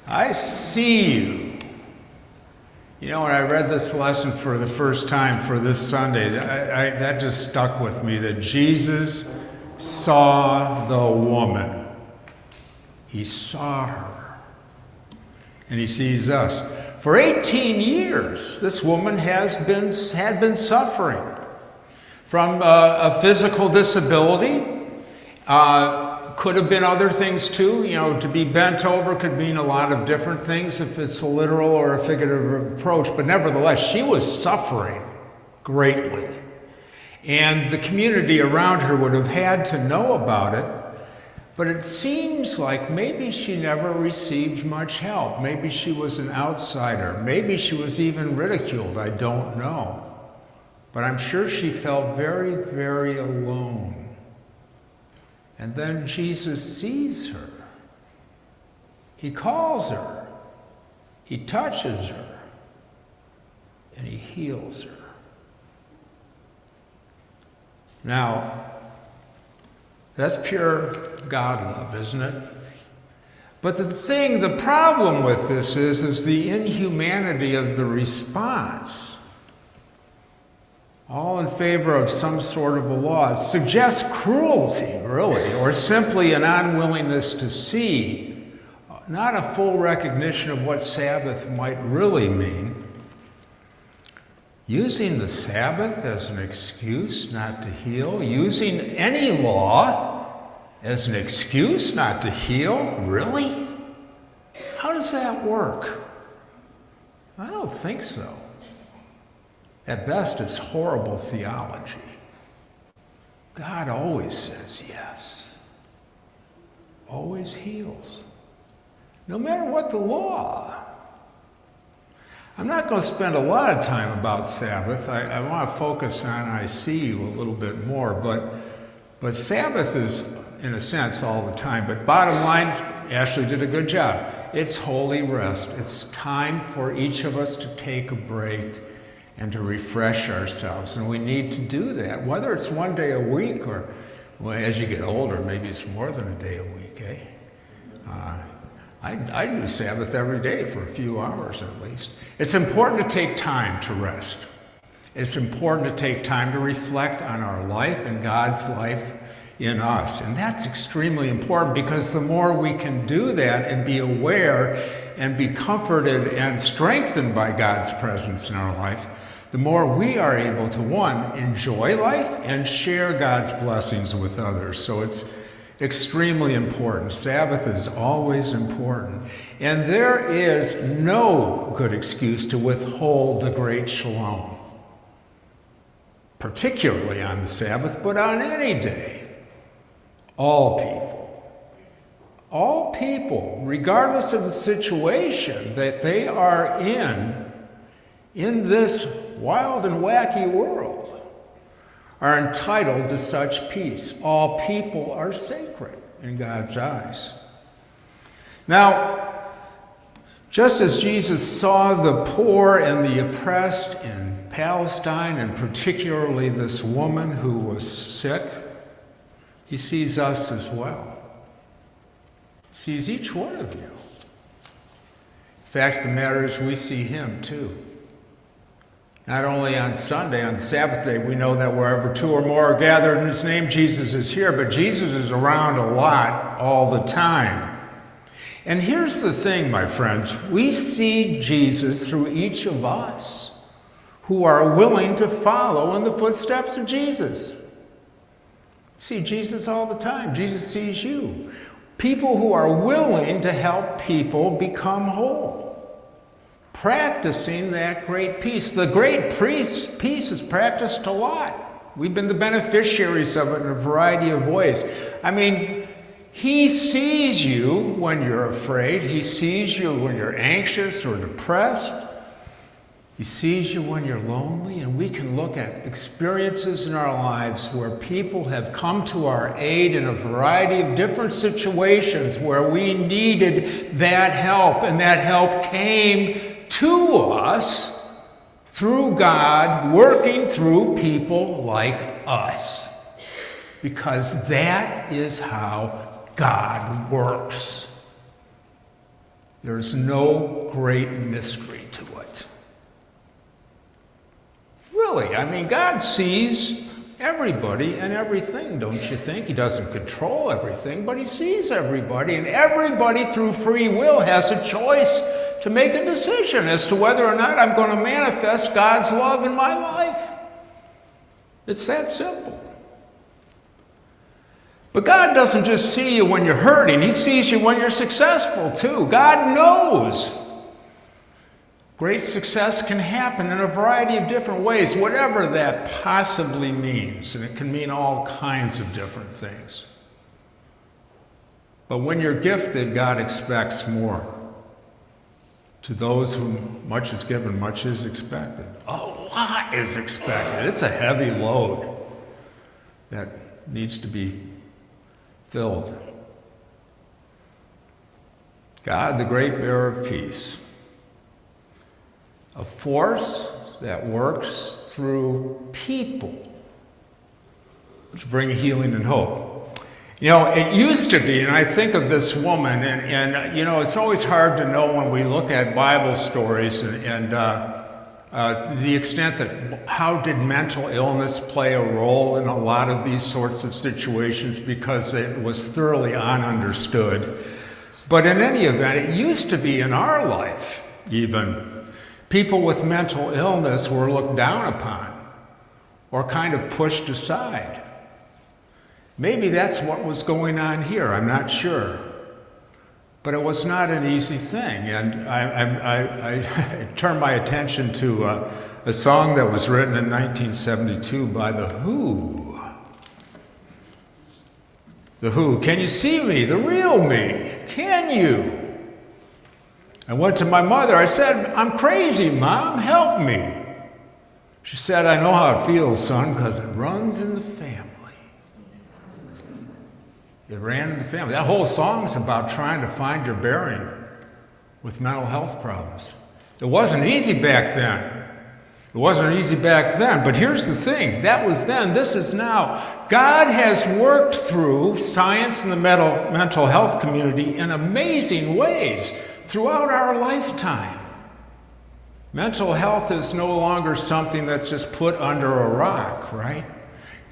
I see you. You know, when I read this lesson for the first time for this Sunday, that just stuck with me, that Jesus saw the woman. He saw her. And he sees us. For 18 years, this woman had been suffering from a physical disability. Could have been other things too. You know, to be bent over could mean a lot of different things if it's a literal or a figurative approach. But nevertheless, she was suffering greatly. And the community around her would have had to know about it. But it seems like maybe she never received much help. Maybe she was an outsider. Maybe she was even ridiculed. I don't know. But I'm sure she felt very, very alone. And then Jesus sees her. He calls her. He touches her. And he heals her. Now, that's pure God love, isn't it? But the problem with this is the inhumanity of the response. All in favor of some sort of a law. It suggests cruelty, really, or simply an unwillingness to see, not a full recognition of what Sabbath might really mean. Using the Sabbath as an excuse not to heal, using any law as an excuse not to heal, really? How does that work? I don't think so. At best, it's horrible theology. God always says yes. Always heals. No matter what the law. I'm not going to spend a lot of time about Sabbath. I want to focus on I see you a little bit more. But Sabbath is, in a sense, all the time. But bottom line, Ashley did a good job. It's holy rest. It's time for each of us to take a break and to refresh ourselves. And we need to do that, whether it's one day a week or, well, as you get older, maybe it's more than a day a week, eh? I do Sabbath every day for a few hours at least. It's important to take time to rest. It's important to take time to reflect on our life and God's life in us. And that's extremely important because the more we can do that and be aware and be comforted and strengthened by God's presence in our life, the more we are able to, one, enjoy life and share God's blessings with others. So it's extremely important. Sabbath is always important. And there is no good excuse to withhold the great shalom, particularly on the Sabbath, but on any day. All people, regardless of the situation that they are in this wild and wacky world, are entitled to such peace. All people are sacred in God's eyes. Now, just as Jesus saw the poor and the oppressed in Palestine, and particularly this woman who was sick, he sees us as well. He sees each one of you. In fact, the matter is we see him too. Not only on Sunday, on the Sabbath day, we know that wherever two or more are gathered in his name, Jesus is here, but Jesus is around a lot all the time. And here's the thing, my friends, we see Jesus through each of us who are willing to follow in the footsteps of Jesus. See Jesus all the time. Jesus sees you. People who are willing to help people become whole. Practicing that great peace. The great peace is practiced a lot. We've been the beneficiaries of it in a variety of ways. I mean, he sees you when you're afraid. He sees you when you're anxious or depressed. He sees you when you're lonely. And we can look at experiences in our lives where people have come to our aid in a variety of different situations where we needed that help. And that help came to us through God, working through people like us. Because that is how God works. There's no great mystery to it. Really, I mean, God sees everybody and everything, don't you think? He doesn't control everything, but he sees everybody, and everybody through free will has a choice to make a decision as to whether or not I'm going to manifest God's love in my life. It's that simple. But God doesn't just see you when you're hurting, he sees you when you're successful too. God knows great success can happen in a variety of different ways, whatever that possibly means, and it can mean all kinds of different things. But when you're gifted, God expects more. To those whom much is given, much is expected. A lot is expected. It's a heavy load that needs to be filled. God, the great bearer of peace, a force that works through people to bring healing and hope. You know, it used to be, and I think of this woman, and you know, it's always hard to know when we look at Bible stories and the extent that how did mental illness play a role in a lot of these sorts of situations, because it was thoroughly ununderstood. But in any event, it used to be in our life, even, people with mental illness were looked down upon or kind of pushed aside. Maybe that's what was going on here, I'm not sure. But it was not an easy thing, and I turned my attention to a song that was written in 1972 by The Who. The Who, can you see me, the real me? Can you? I went to my mother, I said, I'm crazy, Mom, help me. She said, I know how it feels, son, because it runs in the family. It ran in the family. That whole song's about trying to find your bearing with mental health problems. It wasn't easy back then. It wasn't easy back then, but here's the thing. That was then, this is now. God has worked through science and the mental health community in amazing ways throughout our lifetime. Mental health is no longer something that's just put under a rock, right?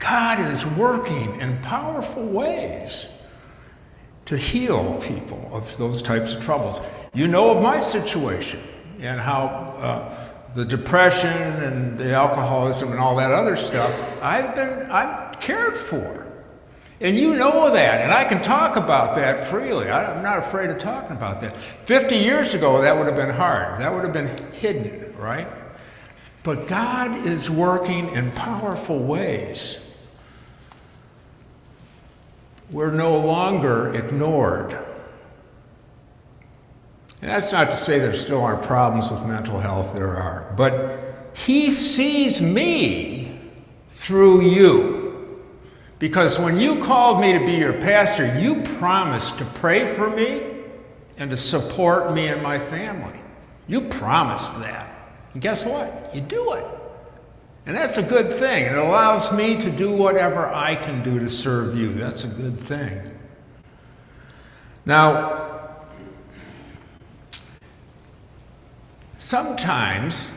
God is working in powerful ways to heal people of those types of troubles. You know of my situation and how the depression and the alcoholism and all that other stuff, I'm cared for. And you know that, and I can talk about that freely. I'm not afraid of talking about that. 50 years ago, that would have been hard. That would have been hidden, right? But God is working in powerful ways. We're no longer ignored. And that's not to say there still aren't problems with mental health, there are. But he sees me through you. Because when you called me to be your pastor, you promised to pray for me and to support me and my family. You promised that. And guess what? You do it. And that's a good thing. It allows me to do whatever I can do to serve you. That's a good thing. Now, sometimes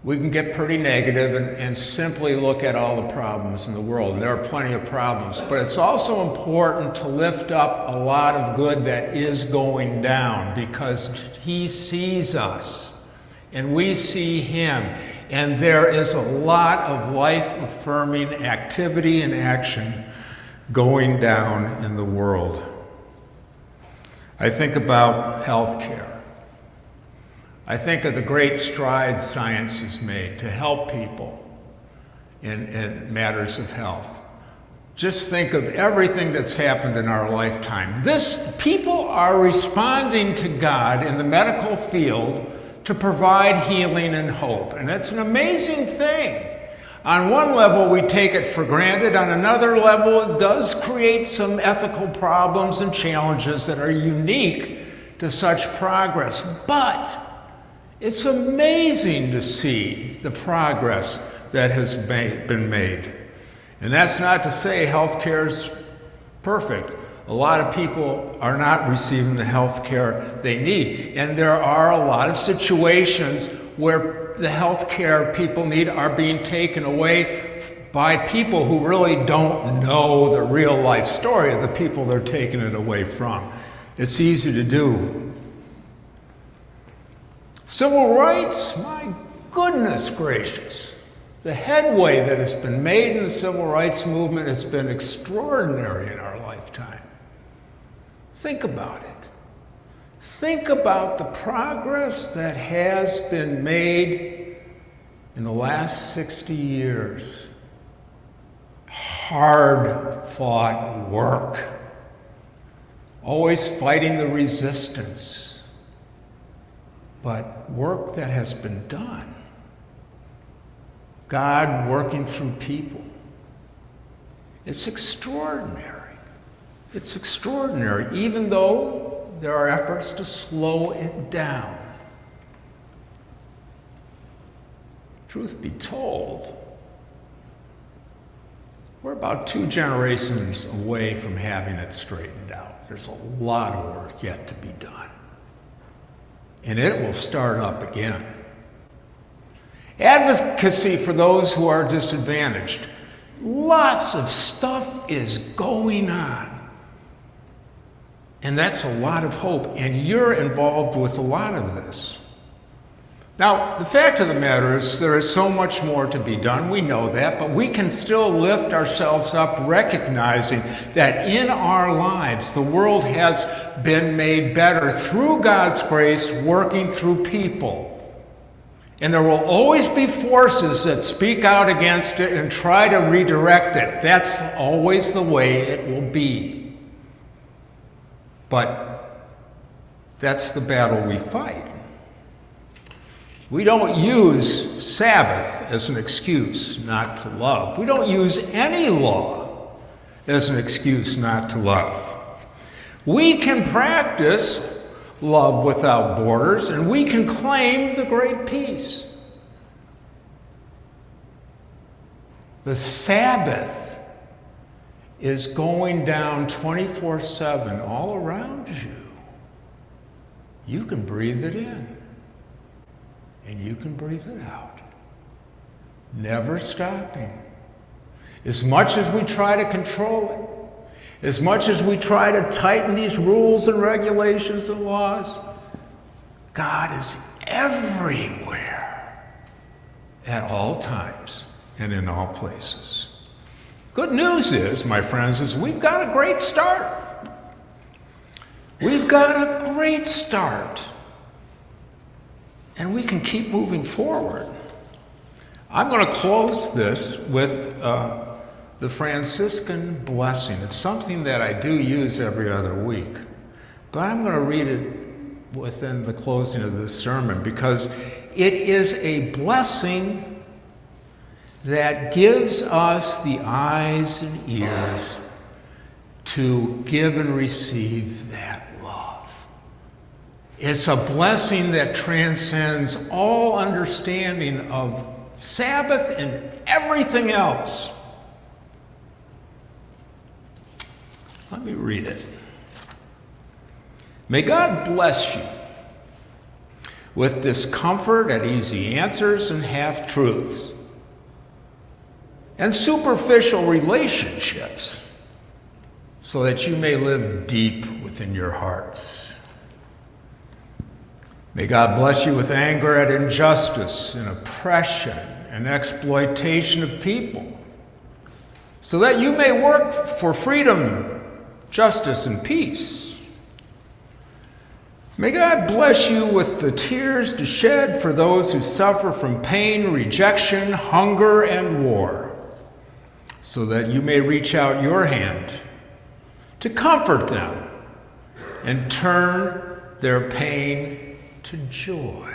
we can get pretty negative and simply look at all the problems in the world. And there are plenty of problems. But it's also important to lift up a lot of good that is going down, because he sees us and we see him. And there is a lot of life-affirming activity and action going down in the world. I think about healthcare. I think of the great strides science has made to help people in matters of health. Just think of everything that's happened in our lifetime. People are responding to God in the medical field to provide healing and hope. And that's an amazing thing. On one level, we take it for granted. On another level, it does create some ethical problems and challenges that are unique to such progress. But it's amazing to see the progress that has been made. And that's not to say healthcare is perfect. a lot of people are not receiving the health care they need. And there are a lot of situations where the health care people need are being taken away by people who really don't know the real life story of the people they're taking it away from. It's easy to do. Civil rights, my goodness gracious. The headway that has been made in the civil rights movement has been extraordinary in our lifetime. Think about it. Think about the progress that has been made in the last 60 years. Hard-fought work. Always fighting the resistance. But work that has been done. God working through people. It's extraordinary. It's extraordinary, even though there are efforts to slow it down. Truth be told, we're about 2 generations away from having it straightened out. There's a lot of work yet to be done. And it will start up again. Advocacy for those who are disadvantaged. Lots of stuff is going on. And that's a lot of hope, and you're involved with a lot of this. Now, the fact of the matter is there is so much more to be done. We know that, but we can still lift ourselves up recognizing that in our lives, the world has been made better through God's grace, working through people. And there will always be forces that speak out against it and try to redirect it. That's always the way it will be. But that's the battle we fight. We don't use Sabbath as an excuse not to love. We don't use any law as an excuse not to love. We can practice love without borders, and we can claim the great peace. The Sabbath is going down 24/7 all around you. You can breathe it in, and you can breathe it out. Never stopping. As much as we try to control it, as much as we try to tighten these rules and regulations and laws, God is everywhere, at all times and in all places. Good news is, my friends, is we've got a great start. We've got a great start. And we can keep moving forward. I'm going to close this with the Franciscan blessing. It's something that I do use every other week. But I'm going to read it within the closing of this sermon because it is a blessing that gives us the eyes and ears to give and receive that love. It's a blessing that transcends all understanding of Sabbath and everything else. Let me read it. May God bless you with discomfort at easy answers and half-truths, and superficial relationships, so that you may live deep within your hearts. May God bless you with anger at injustice and oppression and exploitation of people, so that you may work for freedom, justice, and peace. May God bless you with the tears to shed for those who suffer from pain, rejection, hunger, and war, so that you may reach out your hand to comfort them and turn their pain to joy.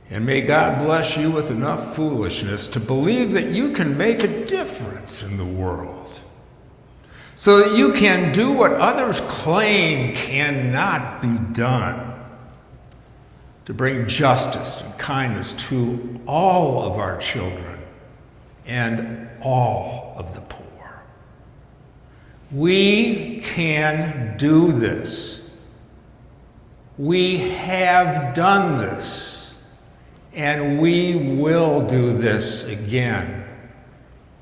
And may God bless you with enough foolishness to believe that you can make a difference in the world, so that you can do what others claim cannot be done, to bring justice and kindness to all of our children and all of the poor. We can do this. We have done this, and we will do this again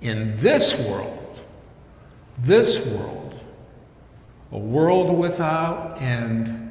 in this world, a world without end.